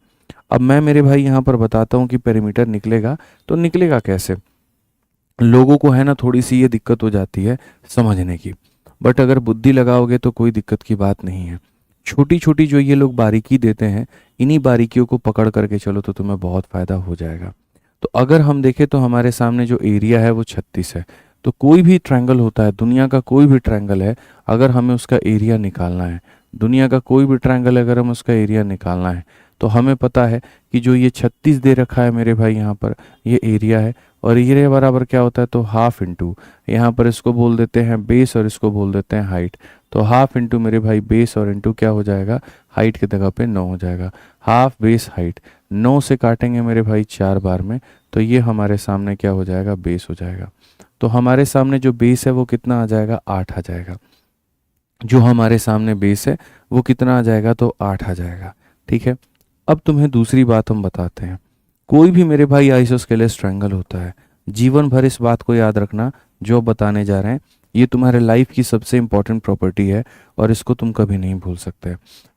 अब मैं मेरे भाई यहाँ पर बताता हूँ कि पेरीमीटर निकलेगा, तो निकलेगा कैसे। लोगों को है ना थोड़ी सी ये दिक्कत हो जाती है समझने की। बट अगर बुद्धि लगाओगे तो कोई दिक्कत की बात नहीं है। छोटी छोटी जो ये लोग बारीकी देते हैं, इन्हीं बारीकियों को पकड़ करके चलो तो तुम्हें बहुत फ़ायदा हो जाएगा। तो अगर हम देखें तो हमारे सामने जो एरिया है वो 36 है। तो कोई भी ट्रायंगल होता है, दुनिया का कोई भी ट्रायंगल है, अगर हमें उसका एरिया निकालना है, दुनिया का कोई भी ट्रायंगल है, अगर हमें उसका एरिया निकालना है, तो हमें पता है कि जो ये 36 दे रखा है मेरे भाई यहाँ पर, ये एरिया है। और एरिया बराबर क्या होता है, तो हाफ इंटू, यहाँ पर इसको बोल देते हैं बेस और इसको बोल देते हैं हाइट। तो हाफ इंटू मेरे भाई बेस और इंटू क्या हो जाएगा, हाइट की जगह पे 9 हो जाएगा। हाफ बेस हाइट, 9 से काटेंगे मेरे भाई 4 बार में, तो ये हमारे सामने क्या हो जाएगा, बेस हो जाएगा। तो हमारे सामने जो बेस है वो कितना आ जाएगा, 8 आ जाएगा। जो हमारे सामने बेस है वो कितना आ जाएगा, तो 8 आ जाएगा। ठीक है। अब तुम्हें दूसरी बात हम बताते हैं। कोई भी मेरे भाई आइसोस्केलेस ट्रायंगल होता है, जीवन भर इस बात को याद रखना, जो बताने जा रहे हैं ये तुम्हारे लाइफ की सबसे इंपॉर्टेंट प्रॉपर्टी है और इसको तुम कभी नहीं भूल सकते।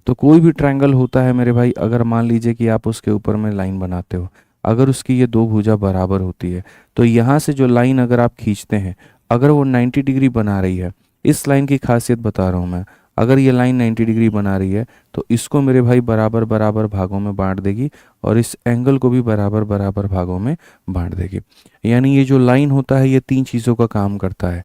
तो कोई भी ट्रायंगल होता है मेरे भाई, अगर मान लीजिए कि आप उसके ऊपर में लाइन बनाते हो, अगर उसकी ये दो भुजा बराबर होती है, तो यहाँ से जो लाइन अगर आप खींचते हैं, अगर वो 90 डिग्री बना रही है, इस लाइन की खासियत बता रहा हूँ मैं, अगर ये लाइन 90 डिग्री बना रही है तो इसको मेरे भाई बराबर बराबर भागों में बांट देगी और इस एंगल को भी बराबर बराबर भागों में बांट देगी। यानी ये जो लाइन होता है ये तीन चीज़ों का काम करता है।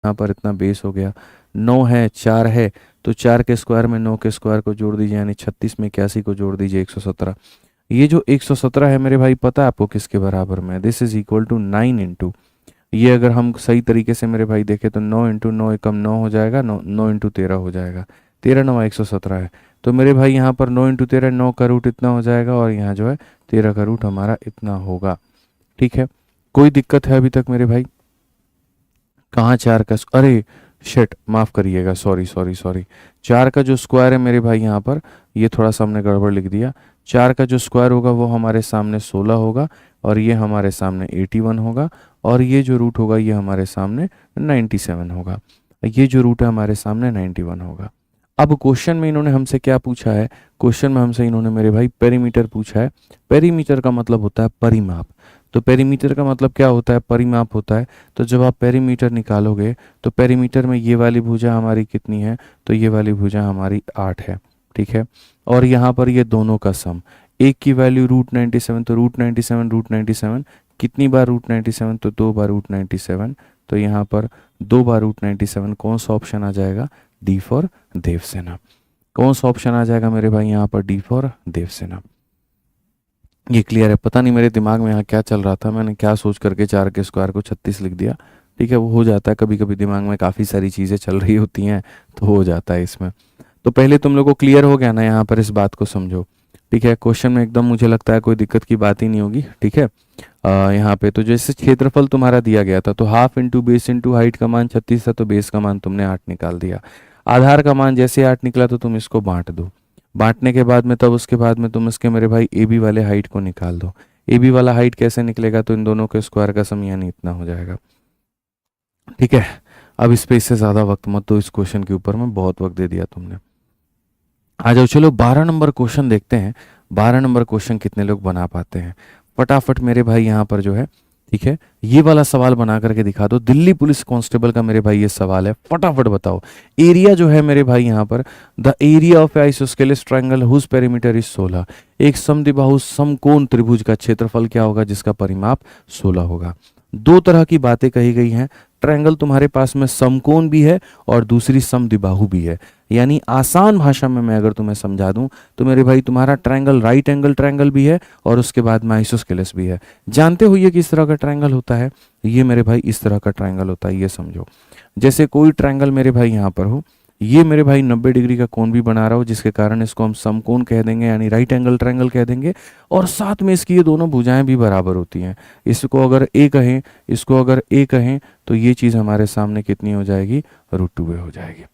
यहाँ पर इतना बेस हो गया, 9 है, 4 है, तो 4 के स्क्वायर में 9 के स्क्वायर को जोड़ दीजिए, यानी 36 में 81 को जोड़ दीजिए, 117। ये जो 117 है मेरे भाई, पता है आपको किसके बराबर में है, this is equal to 9 into, ये अगर हम सही तरीके से मेरे भाई देखें तो 9 इंटू 9 एकम 9 हो जाएगा, 9 इंटू 13 हो जाएगा, 13 9 117 है। तो मेरे भाई यहाँ पर 9 इंटू 13, 9 का रूट इतना हो जाएगा और यहाँ जो है 13 का रूट हमारा इतना होगा। ठीक है। कोई दिक्कत है अभी तक मेरे भाई? कहाँ 4 का अरे शिट, माफ़ करिएगा, सॉरी सॉरी सॉरी, 4 का जो स्क्वायर है मेरे भाई यहाँ पर, ये थोड़ा सा हमने गड़बड़ लिख दिया। 4 का जो स्क्वायर होगा वो हमारे सामने 16 होगा और ये हमारे सामने 81 होगा और ये जो रूट होगा ये हमारे सामने 97 होगा। ये जो रूट है हमारे सामने 91 होगा। अब क्वेश्चन में इन्होंने हमसे क्या पूछा है, क्वेश्चन में हमसे इन्होंने मेरे भाई पेरीमीटर पूछा है। पेरीमीटर का मतलब होता है परिमाप। तो पेरीमीटर का मतलब क्या होता है, परिमाप होता है। तो जब आप पेरीमीटर निकालोगे तो पेरीमीटर में ये वाली भुजा हमारी कितनी है, तो ये वाली भुजा हमारी 8 है। ठीक है। और यहाँ पर ये दोनों का सम, एक की वैल्यू रूट 97, तो रूट 97 रूट 97 कितनी बार रूट 97, तो 2 बार रूट 97। तो यहाँ पर 2 बार रूट 97, कौन सा ऑप्शन आ जाएगा, डी फॉर देवसेना। कौन सा ऑप्शन आ जाएगा मेरे भाई यहाँ पर, डी फॉर देवसेना। ये क्लियर है? पता नहीं मेरे दिमाग में यहाँ क्या चल रहा था, मैंने क्या सोच करके 4 के स्क्वायर को 36 लिख दिया। ठीक है, वो हो जाता है कभी कभी, दिमाग में काफ़ी सारी चीज़ें चल रही होती हैं तो हो जाता है इसमें। तो पहले तुम लोग को क्लियर हो गया ना, यहाँ पर इस बात को समझो। ठीक है, क्वेश्चन में एकदम मुझे लगता है कोई दिक्कत की बात ही नहीं होगी। ठीक है। यहाँ पे तो जैसे क्षेत्रफल तुम्हारा दिया गया था, तो half into base into height का मान 36 था, तो बेस का मान तुमने 8 निकाल दिया। आधार का मान जैसे 8 निकला तो तुम इसको बांट दो, बांटने के बाद में तब उसके बाद में तुम इसके मेरे भाई ए बी वाले हाइट को निकाल दो। ए बी वाला हाइट कैसे निकलेगा, तो इन दोनों के स्क्वायर का सम यानी इतना हो जाएगा। ठीक है, अब इस पे इससे ज़्यादा वक्त मत दो, इस क्वेश्चन के ऊपर में बहुत वक्त दे दिया तुमने। आ जाओ चलो 12 नंबर क्वेश्चन देखते हैं। 12 नंबर क्वेश्चन कितने लोग बना पाते हैं फटाफट मेरे भाई यहाँ पर जो है। ठीक है, ये वाला सवाल बना करके दिखा दो। दिल्ली पुलिस कांस्टेबल का मेरे भाई ये सवाल है, फटाफट बताओ। एरिया जो है मेरे भाई यहाँ पर, the area of isosceles triangle whose perimeter is 16। एक समद्विबाहु समकोण त्रिभुज का क्षेत्रफल क्या होगा जिसका परिमाप 16 होगा। दो तरह की बातें कही गई हैं। ट्रायंगल तुम्हारे पास में समकोण भी है और दूसरी समद्विबाहु भी है। यानी आसान भाषा में मैं अगर तुम्हें समझा दूं तो मेरे भाई तुम्हारा ट्रायंगल राइट एंगल ट्रायंगल भी है और उसके बाद में आइसोस्केलेस भी है। जानते हो ये किस तरह का ट्रायंगल होता है, ये मेरे भाई इस तरह का ट्रायंगल होता है। ये समझो, जैसे कोई ट्रायंगल मेरे भाई यहाँ पर हो, ये मेरे भाई 90 डिग्री का कोण भी बना रहा हो जिसके कारण इसको हम समकोण कह देंगे यानी राइट एंगल ट्रायंगल कह देंगे। और साथ में इसकी ये दोनों भुजाएं भी बराबर होती हैं। इसको अगर ए कहें, इसको अगर ए कहें, तो ये चीज़ हमारे सामने कितनी हो जाएगी, √2a हो जाएगी।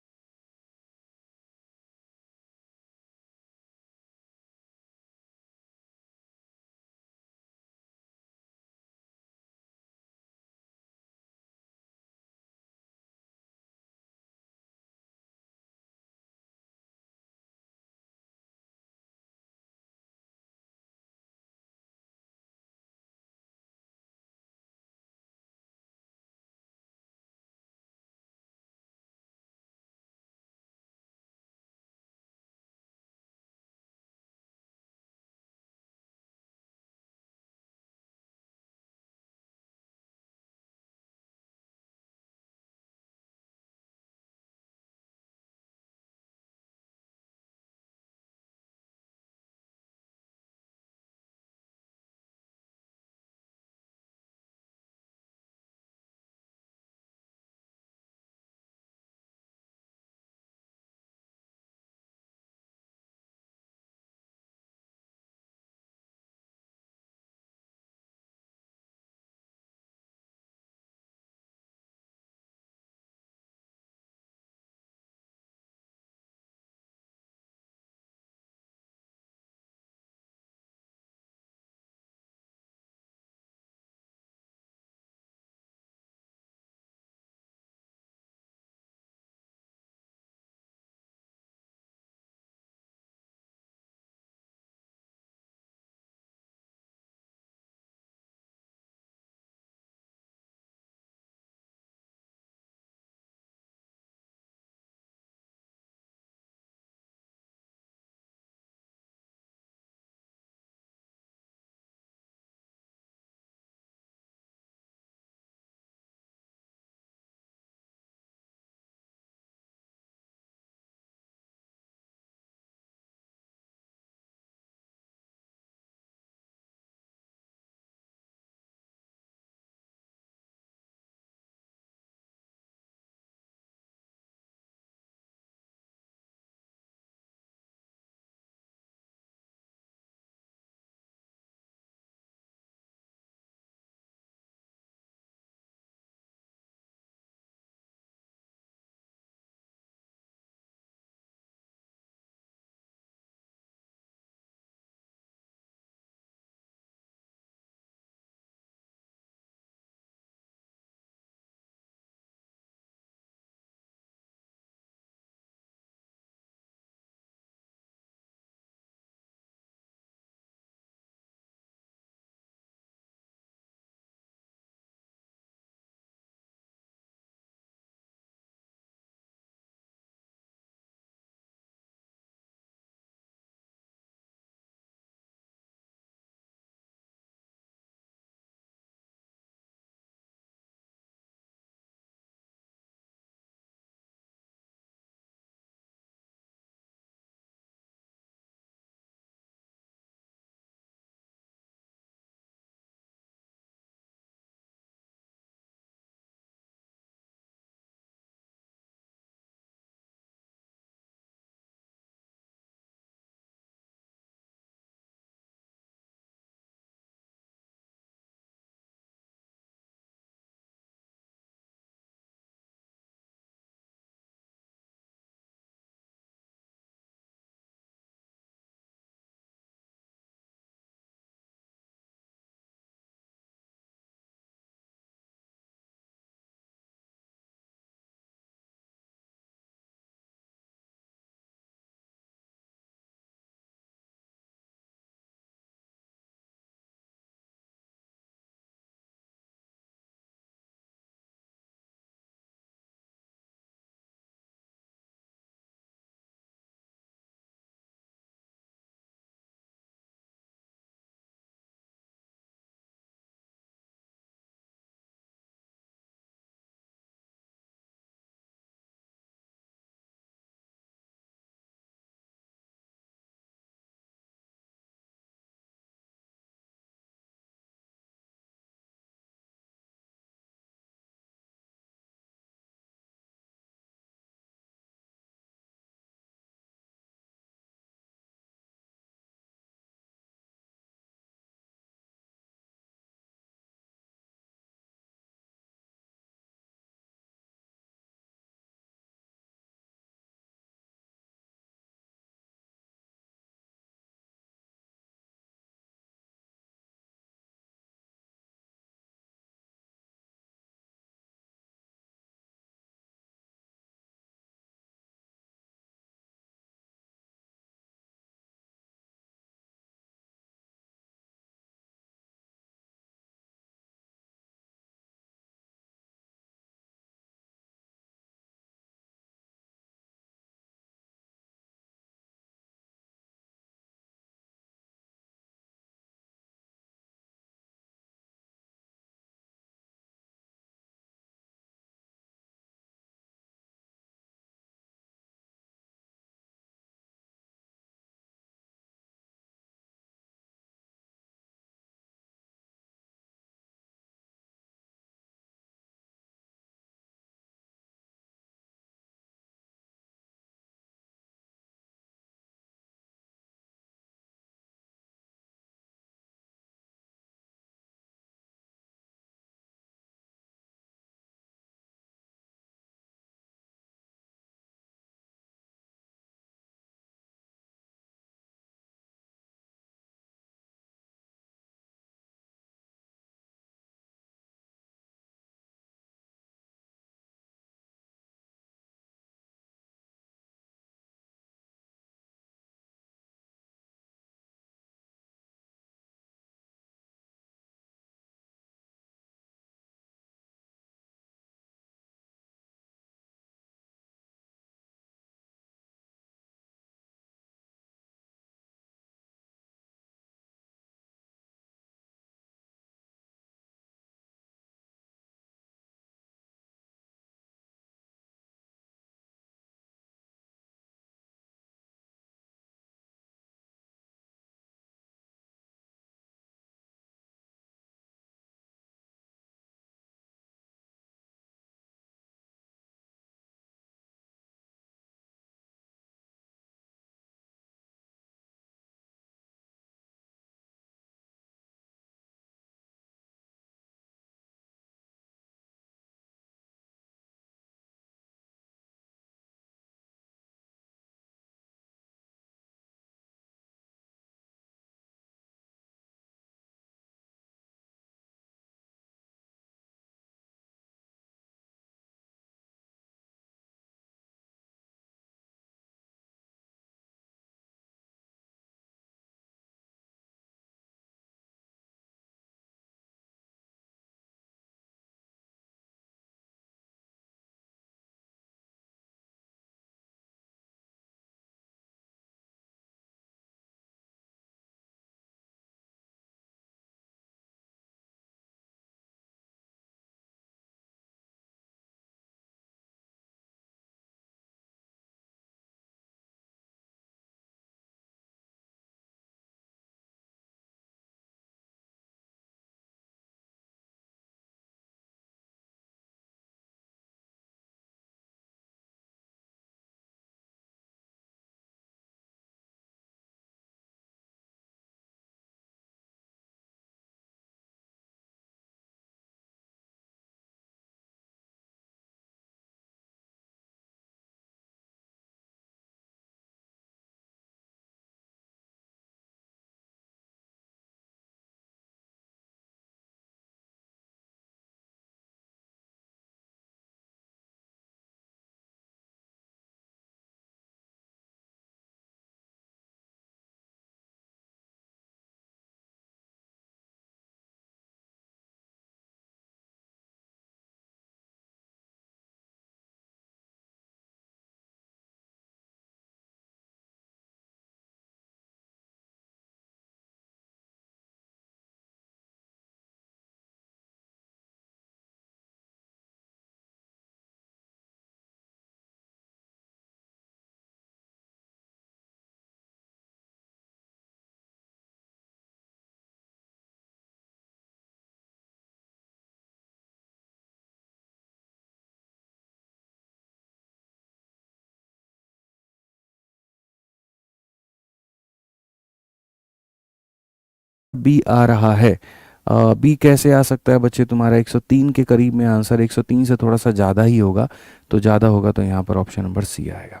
बी आ रहा है। बी कैसे आ सकता है बच्चे तुम्हारा? 103 के करीब में आंसर, 103 से थोड़ा सा ज़्यादा ही होगा, तो ज़्यादा होगा तो यहाँ पर ऑप्शन नंबर सी आएगा।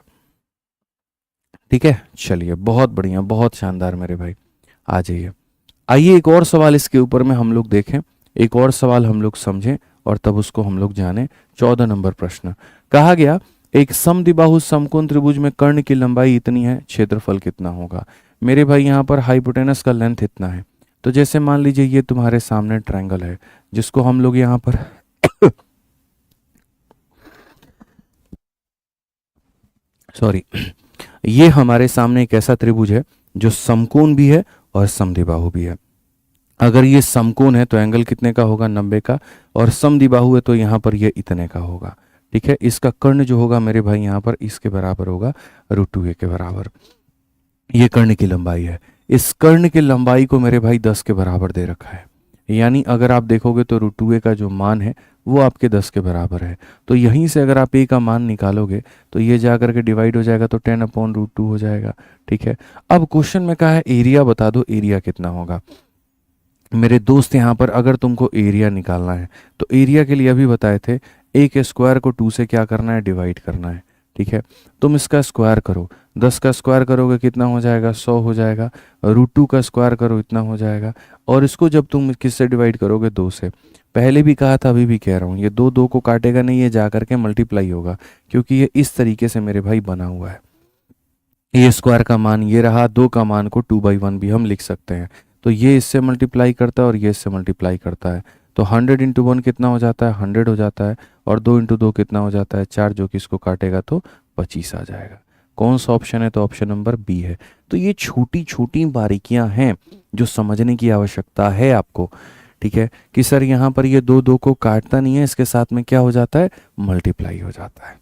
ठीक है, चलिए बहुत बढ़िया, बहुत शानदार मेरे भाई, आ जाइए। आइए एक और सवाल इसके ऊपर में हम लोग देखें, एक और सवाल हम लोग समझें और तब उसको हम लोग जानें। 14 नंबर प्रश्न, कहा गया एक समद्विबाहु समकोण त्रिभुज में कर्ण की लंबाई इतनी है, क्षेत्रफल कितना होगा? मेरे भाई यहाँ पर हाइपोटेनस का लेंथ इतना है। तो जैसे मान लीजिए ये तुम्हारे सामने ट्रायंगल है, जिसको हम लोग यहाँ पर सॉरी, ये हमारे सामने एक ऐसा त्रिभुज है जो समकोण भी है और समद्विबाहु भी है। अगर ये समकोण है तो एंगल कितने का होगा? 90 का। और समद्विबाहु है तो यहाँ पर ये इतने का होगा। ठीक है, इसका कर्ण जो होगा मेरे भाई यहाँ पर इसके बराबर होगा, √2a के बराबर। ये कर्ण की लंबाई है। इस कर्ण की लंबाई को मेरे भाई 10 के बराबर दे रखा है। यानी अगर आप देखोगे तो √2a का जो मान है वो आपके 10 के बराबर है। तो यहीं से अगर आप a का मान निकालोगे तो ये जा करके डिवाइड हो जाएगा, तो 10/√2 हो जाएगा। ठीक है, अब क्वेश्चन में कहा है एरिया बता दो, एरिया कितना होगा? मेरे दोस्त यहाँ पर अगर तुमको एरिया निकालना है तो एरिया के लिए अभी बताए थे, ए के स्क्वायर को 2 से क्या करना है? डिवाइड करना है। ठीक है, तुम इसका स्क्वायर करो, 10 का स्क्वायर करोगे कितना हो जाएगा? 100 हो जाएगा। √2 का स्क्वायर करो, इतना हो जाएगा। और इसको जब तुम किससे डिवाइड करोगे? 2 से। पहले भी कहा था, अभी भी कह रहा हूँ, ये दो दो को काटेगा नहीं, ये जा करके मल्टीप्लाई होगा, क्योंकि ये इस तरीके से मेरे भाई बना हुआ है। ए स्क्वायर का मान ये रहा, 2 का मान को 2/1 भी हम लिख सकते हैं। तो ये इससे मल्टीप्लाई करता है और ये इससे मल्टीप्लाई करता है। तो 100 × 1 कितना हो जाता है? 100 हो जाता है। और 2 × 2 कितना हो जाता है? 4, जो कि इसको काटेगा तो 25 आ जाएगा। कौन सा ऑप्शन है? तो ऑप्शन नंबर बी है। तो ये छोटी छोटी बारीकियां हैं जो समझने की आवश्यकता है आपको। ठीक है, कि सर यहाँ पर ये दो दो को काटता नहीं है, इसके साथ में क्या हो जाता है? मल्टीप्लाई हो जाता है।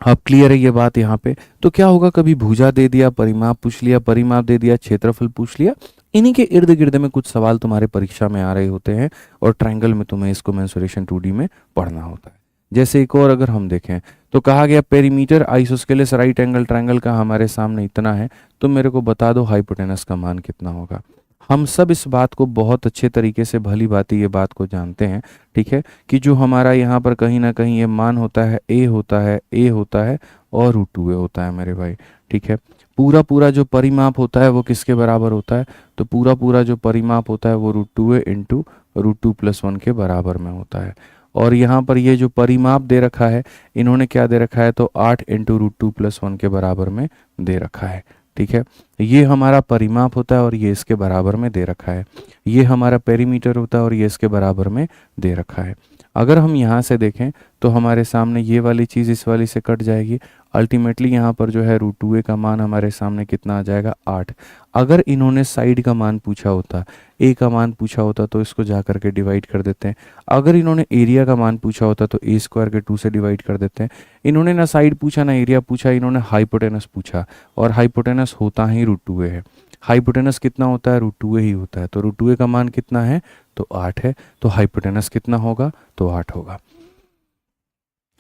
अब क्लियर है ये बात यहाँ पे? तो क्या होगा, कभी भुजा दे दिया, परिमाप पूछ लिया, परिमाप दे दिया, क्षेत्रफल पूछ लिया, इन्हीं के इर्द गिर्द में कुछ सवाल तुम्हारे परीक्षा में आ रहे होते हैं और ट्रायंगल में तुम्हें इसको मेंसुरेशन 2D में पढ़ना होता है। जैसे एक और अगर हम देखें तो कहा गया perimeter isosceles right angle triangle का हमारे सामने इतना है, तो मेरे को बता दो हाइपोटेनस का मान कितना होगा? हम सब इस बात को बहुत अच्छे तरीके से, भली भांति ये बात को जानते हैं। ठीक है, कि जो हमारा यहाँ पर कहीं ना कहीं ये मान होता है, ए होता है, ए होता है और √2a होता है मेरे भाई। ठीक है, पूरा पूरा जो परिमाप होता है वो किसके बराबर होता है? तो पूरा पूरा जो परिमाप होता है वो √2a इंटू √2 + 1 के बराबर में होता है। और यहाँ पर ये जो परिमाप दे रखा है, इन्होंने क्या दे रखा है? तो 8 इंटू √2 + 1 के बराबर में दे रखा है। ठीक है, ये हमारा परिमाप होता है और ये इसके बराबर में दे रखा है। ये हमारा पेरीमीटर होता है और ये इसके बराबर में दे रखा है। अगर हम यहाँ से देखें तो हमारे सामने ये वाली चीज़ इस वाली से कट जाएगी। अल्टीमेटली यहाँ पर जो है √2a का मान हमारे सामने कितना आ जाएगा? 8। अगर इन्होंने साइड का मान पूछा होता, ए का मान पूछा होता, तो इसको जा करके डिवाइड कर देते हैं। अगर इन्होंने एरिया का मान पूछा होता तो a² के 2 से डिवाइड कर देते हैं। इन्होंने ना साइड पूछा ना एरिया पूछा, इन्होंने हाइपोटेनस पूछा, और हाइपोटेनस होता ही √2a है। हाइपोटेनस कितना होता है? √2a ही होता है। तो √2a का मान कितना है? तो 8 है। तो हाइपोटेनस कितना होगा? तो 8 होगा।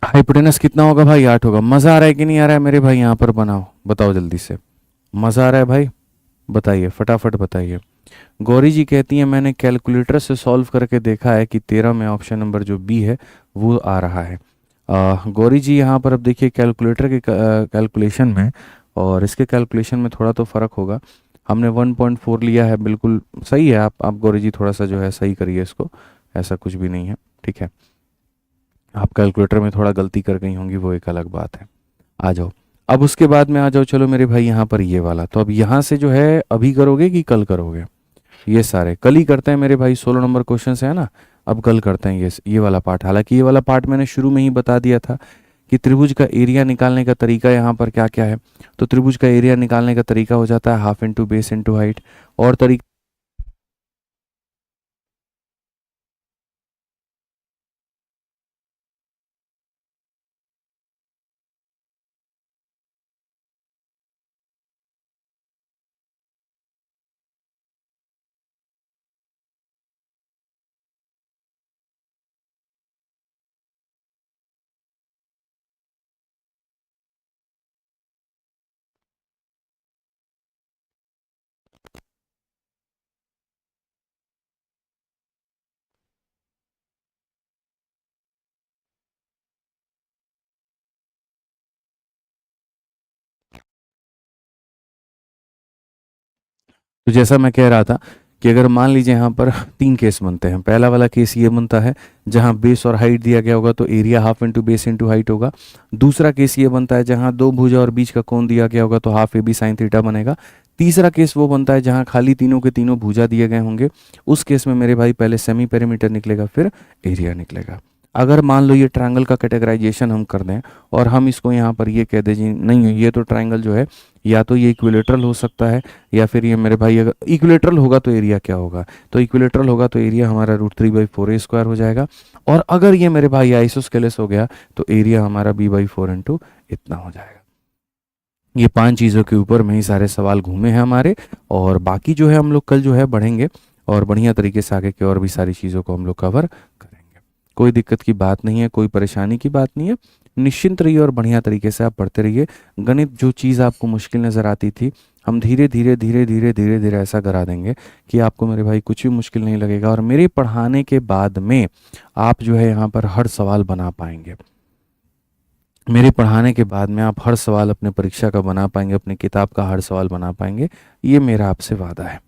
हाइपोटेनस कितना होगा भाई? 8 होगा। मज़ा आ रहा है कि नहीं आ रहा है मेरे भाई? यहाँ पर बनाओ, बताओ जल्दी से। मज़ा आ रहा है भाई? बताइए, फटाफट बताइए। गौरी जी कहती हैं मैंने कैलकुलेटर से सॉल्व करके देखा है कि 13 में ऑप्शन नंबर जो बी है वो आ रहा है। गौरी जी यहाँ पर अब देखिए कैलकुलेटर के कैलकुलेशन में और इसके कैलकुलेशन में थोड़ा तो फ़र्क होगा। हमने 1.4 लिया है, बिल्कुल सही है। आप गौरी जी थोड़ा सा जो है सही करिए इसको, ऐसा कुछ भी नहीं है। ठीक है, आप कैलकुलेटर में थोड़ा गलती कर गई होंगी, वो एक अलग बात है। आ जाओ, अब उसके बाद में आ जाओ। चलो मेरे भाई यहाँ पर ये वाला, तो अब यहाँ से जो है अभी करोगे कि कल करोगे? ये सारे कल ही करते हैं मेरे भाई, 16 नंबर क्वेश्चन है ना। अब कल करते हैं ये वाला पार्ट। हालांकि ये वाला पार्ट मैंने शुरू में ही बता दिया था कि त्रिभुज का एरिया निकालने का तरीका यहाँ पर क्या क्या है। तो त्रिभुज का एरिया निकालने का तरीका हो जाता है half into base into height. और तरीका तो जैसा मैं कह रहा था कि अगर मान लीजिए यहाँ पर 3 केस बनते हैं। पहला वाला केस ये बनता है जहाँ बेस और हाइट दिया गया होगा तो area half into base into height होगा। दूसरा केस ये बनता है जहाँ 2 भुजा और बीच का कोण दिया गया होगा तो half A B sine theta बनेगा। तीसरा केस वो बनता है जहाँ खाली तीनों के तीनों भुजा दिए गए होंगे। उस केस में मेरे भाई पहले सेमी पेरीमीटर निकलेगा फिर एरिया निकलेगा। अगर मान लो ये ट्रायंगल का कैटेगराइजेशन हम कर दें और हम इसको यहाँ पर ये कह दें जी नहीं ये तो ट्रायंगल जो है या तो ये इक्विलेटरल हो सकता है या फिर ये मेरे भाई अगर इक्विलेटरल होगा तो एरिया क्या होगा, तो इक्विलेटरल होगा तो एरिया हमारा √3/4 हो जाएगा। और अगर ये मेरे भाई आइसोस्केलेस हो गया तो एरिया हमारा b/4 इंटू इतना हो जाएगा। ये 5 चीज़ों के ऊपर में ही सारे सवाल घूमे हैं हमारे, और बाकी जो है हम लोग कल जो है बढ़ेंगे और बढ़िया तरीके से आगे की और भी सारी चीज़ों को हम लोग कवर करेंगे। कोई दिक्कत की बात नहीं है, कोई परेशानी की बात नहीं है, निश्चिंत रहिए और बढ़िया तरीके से आप पढ़ते रहिए। गणित जो चीज़ आपको मुश्किल नज़र आती थी हम धीरे धीरे धीरे धीरे धीरे धीरे ऐसा करा देंगे कि आपको मेरे भाई कुछ भी मुश्किल नहीं लगेगा, और मेरे पढ़ाने के बाद में आप जो है यहाँ पर हर सवाल बना पाएंगे। मेरे पढ़ाने के बाद में आप हर सवाल अपने परीक्षा का बना पाएंगे, अपने किताब का हर सवाल बना पाएंगे। ये मेरा आपसे वादा है,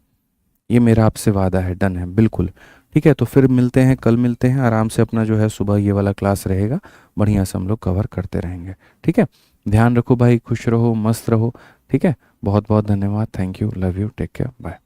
ये मेरा आपसे वादा है, डन है बिल्कुल। ठीक है, तो फिर मिलते हैं, कल मिलते हैं। आराम से अपना जो है सुबह ये वाला क्लास रहेगा, बढ़िया से हम लोग कवर करते रहेंगे। ठीक है, ध्यान रखो भाई, खुश रहो, मस्त रहो। ठीक है, बहुत बहुत धन्यवाद, thank you, love you, take care, bye.